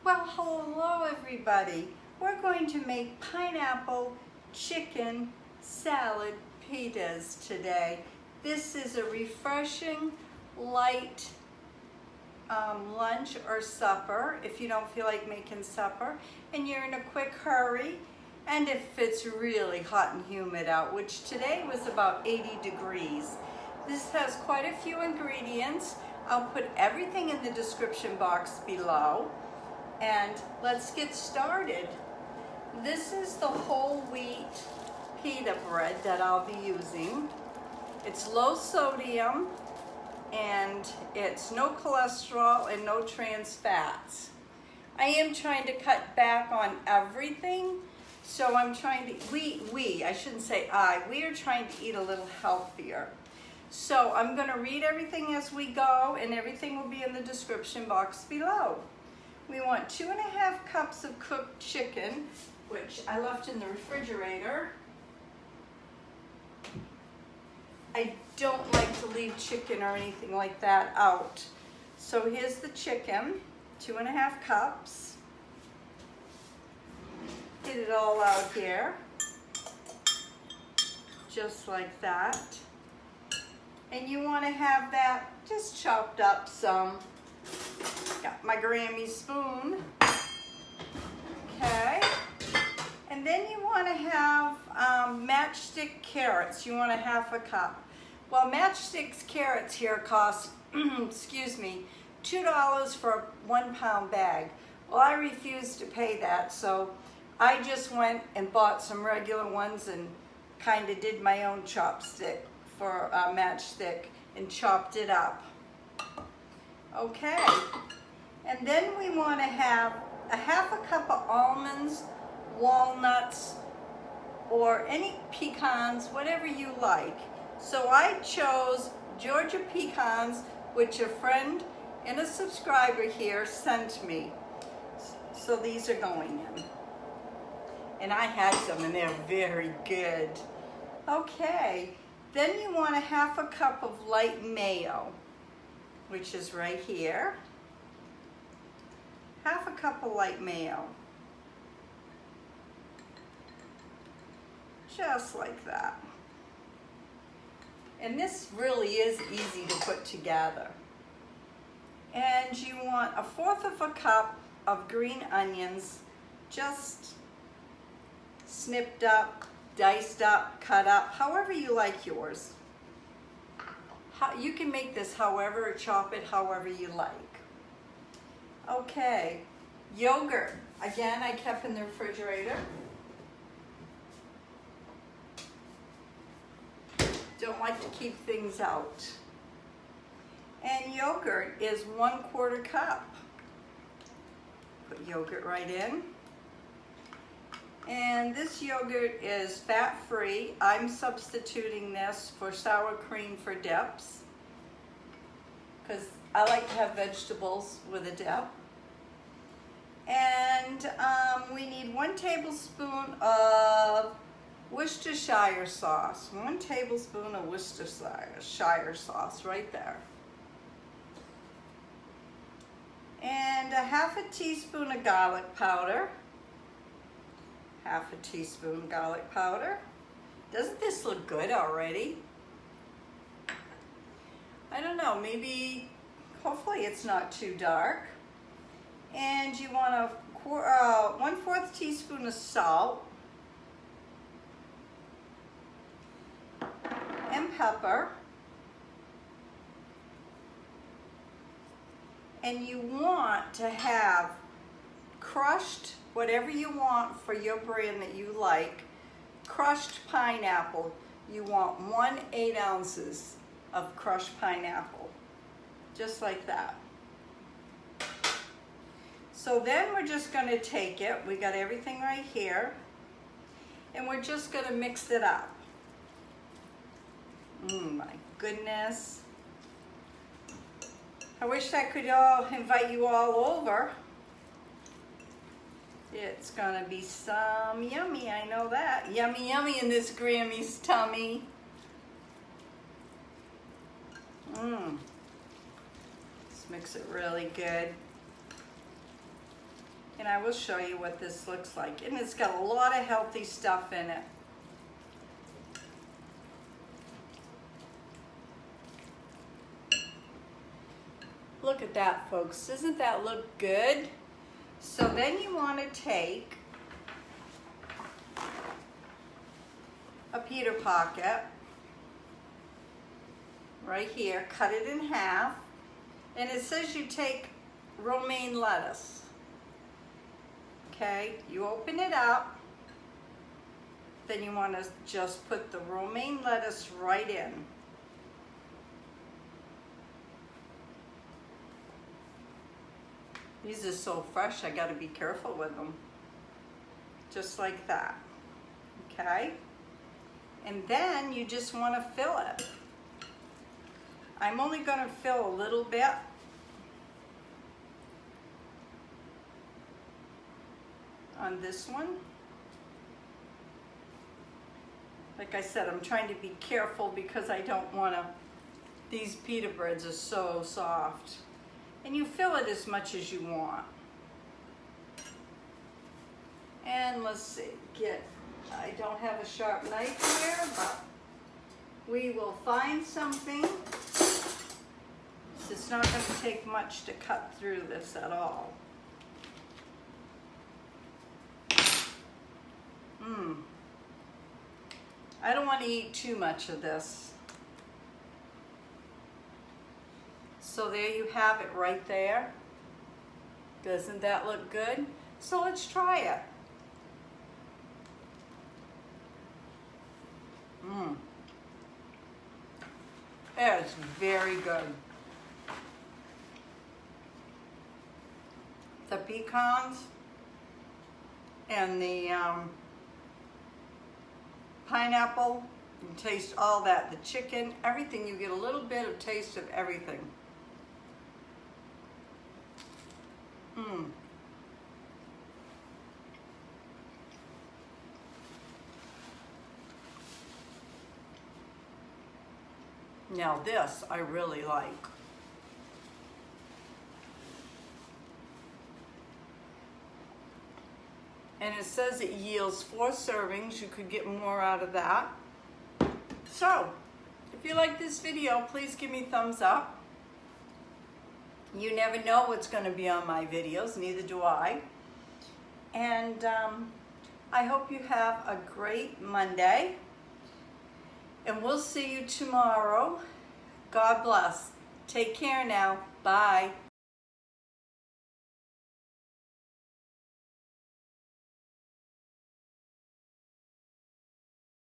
Well, hello everybody. We're going to make pineapple chicken salad pitas today. This is a refreshing, light lunch or supper if you don't feel like making supper and you're in a quick hurry, and if it's really hot and humid out, which today was about 80 degrees. This has quite a few ingredients. I'll put everything in the description box below. And let's get started. This is the whole wheat pita bread that I'll be using. It's low sodium and it's no cholesterol and no trans fats. I am trying to cut back on everything, so I'm trying to, we are trying to eat a little healthier. So I'm going to read everything as we go, and everything will be in the description box below. We want 2.5 cups of cooked chicken, which I left in the refrigerator. I don't like to leave chicken or anything like that out. So here's the chicken, 2.5 cups. Get it all out here, just like that. And you want to have that just chopped up some. Got my Grammy spoon. Okay. And then you want to have matchstick carrots. You want 1/2 cup. Well, matchsticks carrots here cost, excuse me, $2 for a 1-pound bag. Well, I refused to pay that, so I just went and bought some regular ones and kind of did my own chopstick for a matchstick and chopped it up. Okay, and then we want to have 1/2 cup of almonds, walnuts, or any pecans, whatever you like. So I chose Georgia pecans, which a friend and a subscriber here sent me. So these are going in. And I had some and they're very good. Okay, then you want 1/2 cup of light mayo, which is right here. 1/2 cup of light mayo. Just like that. And this really is easy to put together. And you want 1/4 cup of green onions, just snipped up, diced up, cut up, however you like yours. You can make this however, or chop it however you like. Okay, yogurt. Again, I kept in the refrigerator. Don't like to keep things out. And yogurt is 1/4 cup. Put yogurt right in. And this yogurt is fat-free. I'm substituting this for sour cream for dips, because I like to have vegetables with a dip. And we need 1 tablespoon of Worcestershire sauce. 1 tablespoon of Worcestershire sauce right there. And 1/2 teaspoon of garlic powder. 1/2 teaspoon garlic powder. Doesn't this look good already? I don't know, maybe, hopefully it's not too dark. And you want 1/4 teaspoon of salt. And pepper. And you want to have crushed, whatever you want for your brand that you like, crushed pineapple. You want 1/8 ounces of crushed pineapple, just like that. So then we're just going to take it, we got everything right here, and we're just going to mix it up. My goodness. I wish I could invite you all over. It's gonna be some yummy, I know that. Yummy, yummy in this Grammy's tummy. Let's mix it really good. And I will show you what this looks like. And it's got a lot of healthy stuff in it. Look at that, folks. Doesn't that look good? So then you want to take a pita pocket right here, cut it in half, and it says you take romaine lettuce. Okay, you open it up, then you want to just put the romaine lettuce right in. These are so fresh, I got to be careful with them. Just like that. Okay? And then you just want to fill it. I'm only going to fill a little bit. On this one. Like I said, I'm trying to be careful because I don't want to, these pita breads are so soft. And you fill it as much as you want. And let's see, I don't have a sharp knife here, but we will find something. It's not going to take much to cut through this at all. I don't want to eat too much of this. So there you have it right there. Doesn't that look good? So let's try it. It's very good. The pecans and the pineapple, you taste all that. The chicken, everything, you get a little bit of taste of everything. Now this I really like. And it says it yields 4 servings. You could get more out of that. So, if you like this video, please give me a thumbs up. You never know what's going to be on my videos, neither do I. And I hope you have a great Monday. And we'll see you tomorrow. God bless. Take care now. Bye.